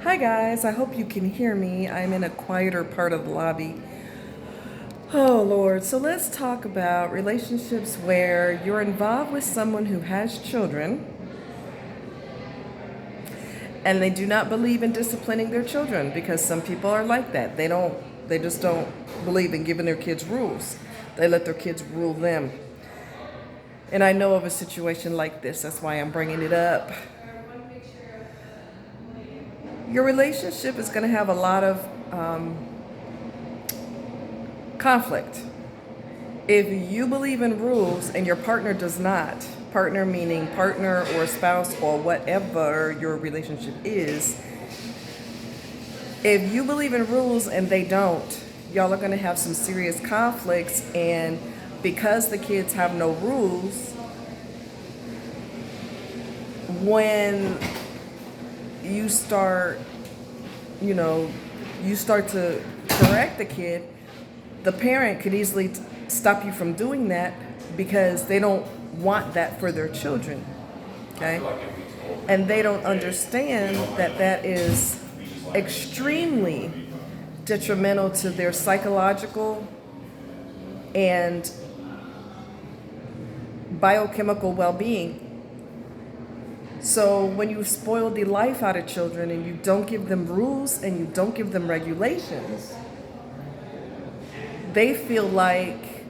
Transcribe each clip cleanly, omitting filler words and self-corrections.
Hi guys, I hope you can hear me. I'm in a quieter part of the lobby. Oh Lord, so let's talk about relationships where you're involved with someone who has children and they do not believe in disciplining their children because some people are like that. They just don't believe in giving their kids rules. They let their kids rule them. And I know of a situation like this. That's why I'm bringing it up. Your relationship is going to have a lot of conflict. If you believe in rules and your partner does not, partner meaning partner or spouse or whatever your relationship is, if you believe in rules and they don't, y'all are going to have some serious conflicts. And because the kids have no rules, when you start, you start to correct the kid, the parent could easily stop you from doing that because they don't want that for their children, okay? And they don't understand that that is extremely detrimental to their psychological and biochemical well-being. So when you spoil the life out of children and you don't give them rules and you don't give them regulations, they feel like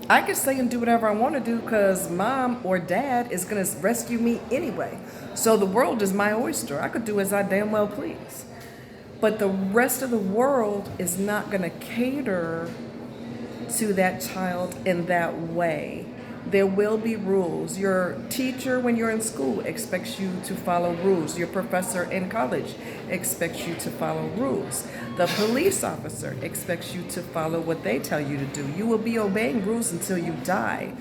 I can stay and do whatever I want to do because mom or dad is going to rescue me anyway. So the world is my oyster. I could do as I damn well please. But the rest of the world is not going to cater to that child in that way. There will be rules. Your teacher, when you're in school, expects you to follow rules. Your professor in college expects you to follow rules. The police officer expects you to follow what they tell you to do. You will be obeying rules until you die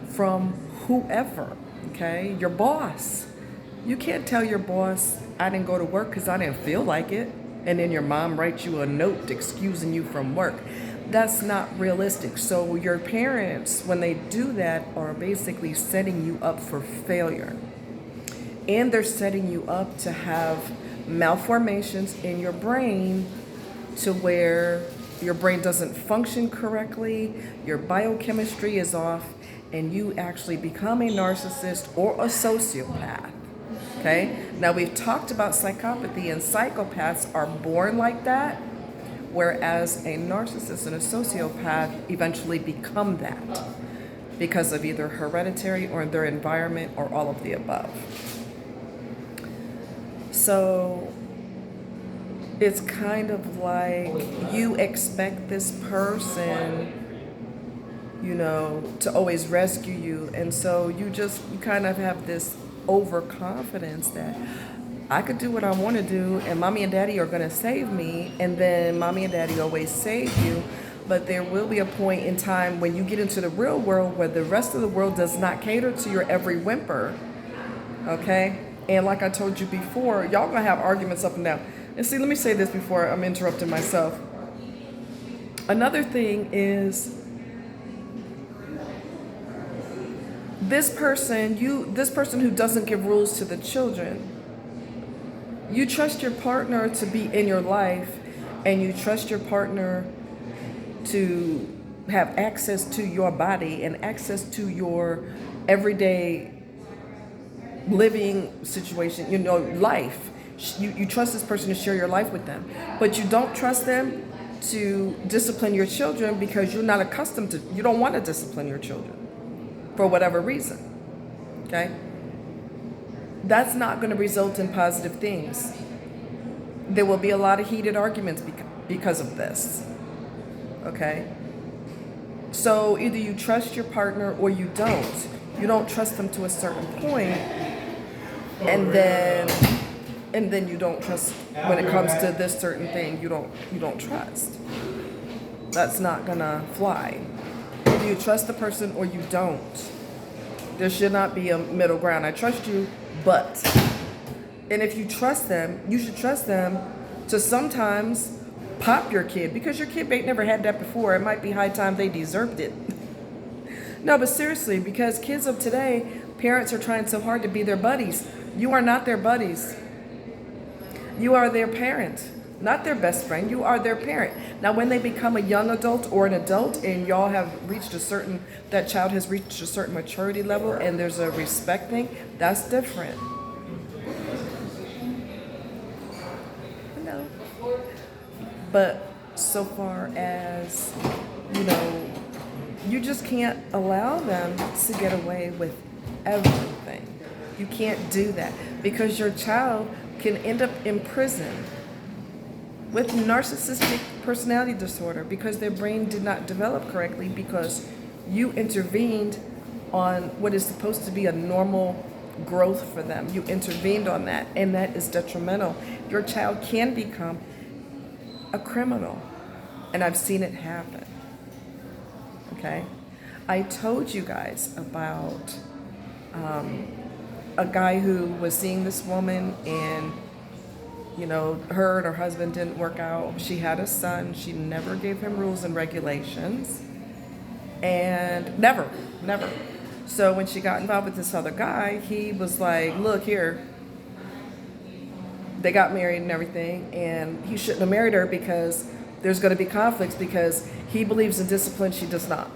from whoever, okay? Your boss. You can't tell your boss, I didn't go to work because I didn't feel like it, and then your mom writes you a note excusing you from work. That's not realistic. So your parents, when they do that, are basically setting you up for failure. And they're setting you up to have malformations in your brain to where your brain doesn't function correctly, your biochemistry is off, and you actually become a narcissist or a sociopath. Okay? Now we've talked about psychopathy, and psychopaths are born like that, whereas a narcissist and a sociopath eventually become that because of either hereditary or their environment or all of the above. So it's kind of like you expect this person, to always rescue you. And so you kind of have this overconfidence that I could do what I want to do and mommy and daddy are going to save me, and then mommy and daddy always save you. But there will be a point in time when you get into the real world where the rest of the world does not cater to your every whimper, okay? And like I told you before, y'all going to have arguments up and down. And see, let me say this before I'm interrupting myself. Another thing is this person who doesn't give rules to the children, you trust your partner to be in your life, and you trust your partner to have access to your body and access to your everyday living situation, life. You trust this person to share your life with them, but you don't trust them to discipline your children because you don't want to discipline your children for whatever reason, okay? That's not going to result in positive things. There will be a lot of heated arguments because of this, okay? So either you trust your partner or you don't. You don't trust them to a certain point, and then you don't trust when it comes to this certain thing. You don't trust. That's not gonna fly. Either you trust the person or you don't. There should not be a middle ground. I trust you, but. And if you trust them, you should trust them to sometimes pop your kid because your kid ain't never had that before. It might be high time they deserved it. No, but seriously, because kids of today, parents are trying so hard to be their buddies. You are not their buddies. You are their parent, not their best friend. You are their parent. Now, when they become a young adult or an adult and y'all have reached that child has reached a certain maturity level and there's a respect thing, that's different. No. But so far as, you just can't allow them to get away with everything. You can't do that because your child can end up in prison with narcissistic personality disorder because their brain did not develop correctly because you intervened on what is supposed to be a normal growth for them. You intervened on that, and that is detrimental. Your child can become a criminal, and I've seen it happen. Okay? I told you guys about a guy who was seeing this woman and her and her husband didn't work out. She had a son. She never gave him rules and regulations. And never. So when she got involved with this other guy, he was like, look here. They got married and everything. And he shouldn't have married her because there's going to be conflicts because he believes in discipline. She does not.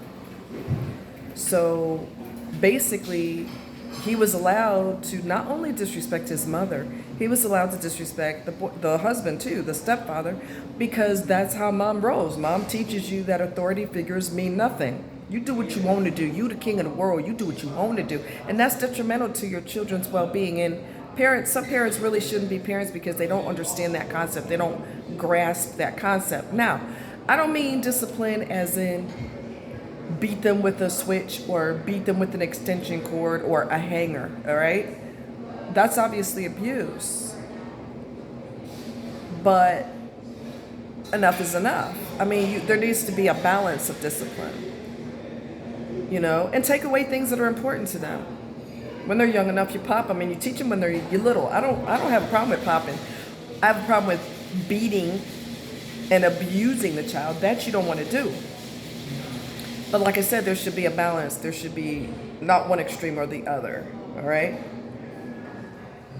So basically, he was allowed to not only disrespect his mother, he was allowed to disrespect the husband too, the stepfather, because that's how mom rolls. Mom teaches you that authority figures mean nothing. You do what you want to do. You the king of the world. You do what you want to do. And that's detrimental to your children's well-being. And some parents really shouldn't be parents because they don't understand that concept. They don't grasp that concept. Now, I don't mean discipline as in beat them with a switch or beat them with an extension cord or a hanger, all right? That's obviously abuse. But enough is enough. I mean, there needs to be a balance of discipline, and take away things that are important to them. When they're young enough, you pop them and you teach them when you're little. I don't have a problem with popping. I have a problem with beating and abusing the child. That you don't want to do. But like I said, there should be a balance. There should be not one extreme or the other, all right?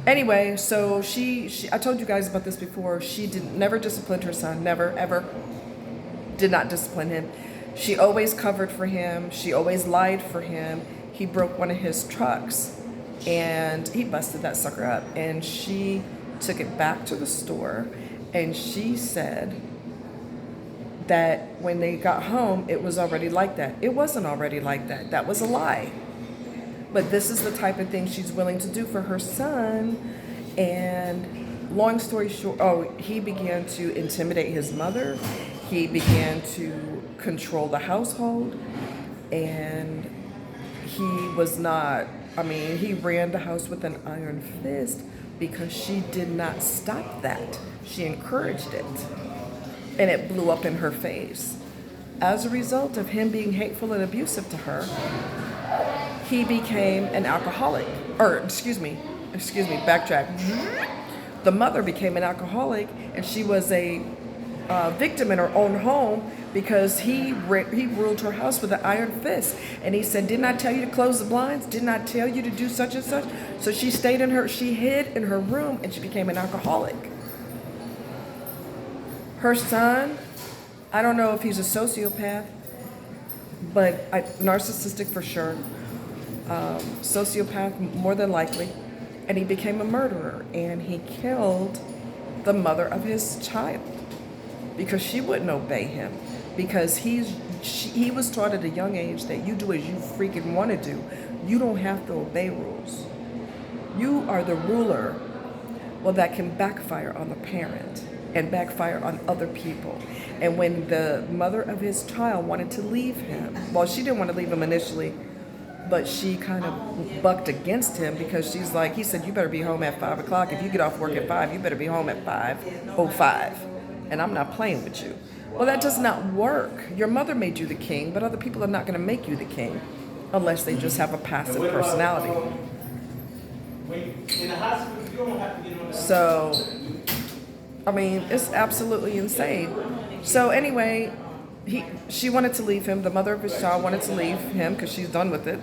Anyway, so she I told you guys about this before. She never disciplined her son, never, ever. Did not discipline him. She always covered for him. She always lied for him. He broke one of his trucks, and he busted that sucker up. And she took it back to the store, and she said that when they got home, it was already like that. It wasn't already like that. That was a lie. But this is the type of thing she's willing to do for her son. And long story short, he began to intimidate his mother. He began to control the household. And he ran the house with an iron fist because she did not stop that. She encouraged it. And it blew up in her face. As a result of him being hateful and abusive to her, he became an alcoholic. Backtrack. The mother became an alcoholic, and she was a victim in her own home because he ruled her house with an iron fist. And he said, didn't I tell you to close the blinds? Didn't I tell you to do such and such? So she hid in her room, and she became an alcoholic. Her son, I don't know if he's a sociopath, but narcissistic for sure. Sociopath more than likely. And he became a murderer, and he killed the mother of his child because she wouldn't obey him. Because he was taught at a young age that you do as you freaking want to do. You don't have to obey rules. You are the ruler. Well, that can backfire on the parent and backfire on other people. And when the mother of his child wanted to leave him, well, she didn't want to leave him initially, but she kind of bucked against him because he said, you better be home at 5 o'clock. If you get off work at 5, you better be home at 5:05. And I'm not playing with you. Well, that does not work. Your mother made you the king, but other people are not going to make you the king unless they just have a passive personality. So, it's absolutely insane. So anyway, she wanted to leave him. The mother of his child wanted to leave him because she's done with it.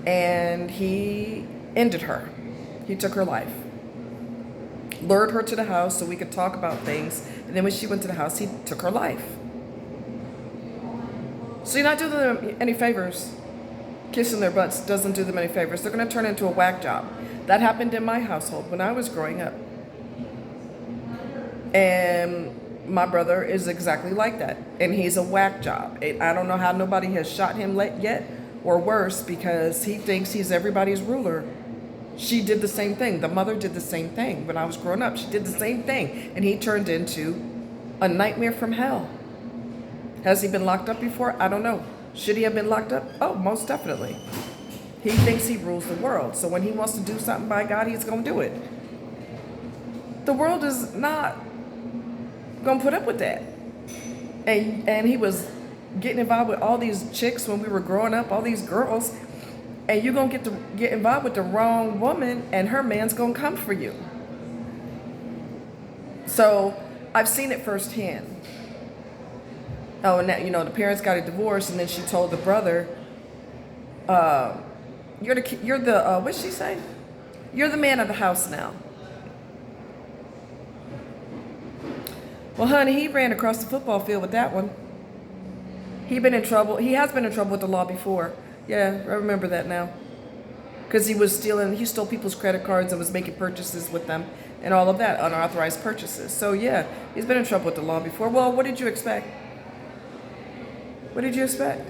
And he ended her. He took her life. lured her to the house so we could talk about things. And then when she went to the house, he took her life. So you're not doing them any favors. Kissing their butts doesn't do them any favors. They're going to turn into a whack job. That happened in my household when I was growing up. And my brother is exactly like that. And he's a whack job. I don't know how nobody has shot him yet, or worse, because he thinks he's everybody's ruler. She did the same thing. The mother did the same thing when I was growing up. She did the same thing. And he turned into a nightmare from hell. Has he been locked up before? I don't know. Should he have been locked up? Oh, most definitely. He thinks he rules the world. So when he wants to do something by God, he's going to do it. The world is not going to put up with that. And he was getting involved with all these chicks when we were growing up, all these girls. And you're going to get involved with the wrong woman, and her man's going to come for you. So I've seen it firsthand. Oh, and that, the parents got a divorce, and then she told the brother, you're the what'd she say? You're the man of the house now. Well, honey, he ran across the football field with that one. He been in trouble. He has been in trouble with the law before. Yeah, I remember that now. Because he stole people's credit cards and was making purchases with them and all of that, unauthorized purchases. So yeah, he's been in trouble with the law before. Well, what did you expect? What did you expect?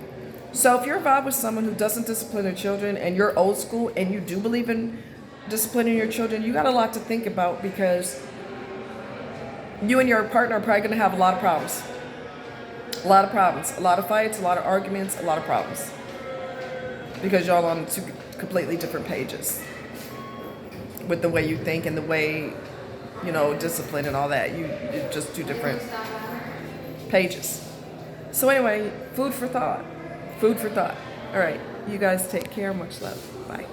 So if you're involved with someone who doesn't discipline their children and you're old school and you do believe in disciplining your children, you got a lot to think about, because you and your partner are probably going to have a lot of problems. A lot of problems. A lot of fights, a lot of arguments, a lot of problems. Because y'all on two completely different pages with the way you think and the way, discipline and all that. You're just two different pages. So anyway, food for thought. Food for thought. All right. You guys take care. Much love. Bye.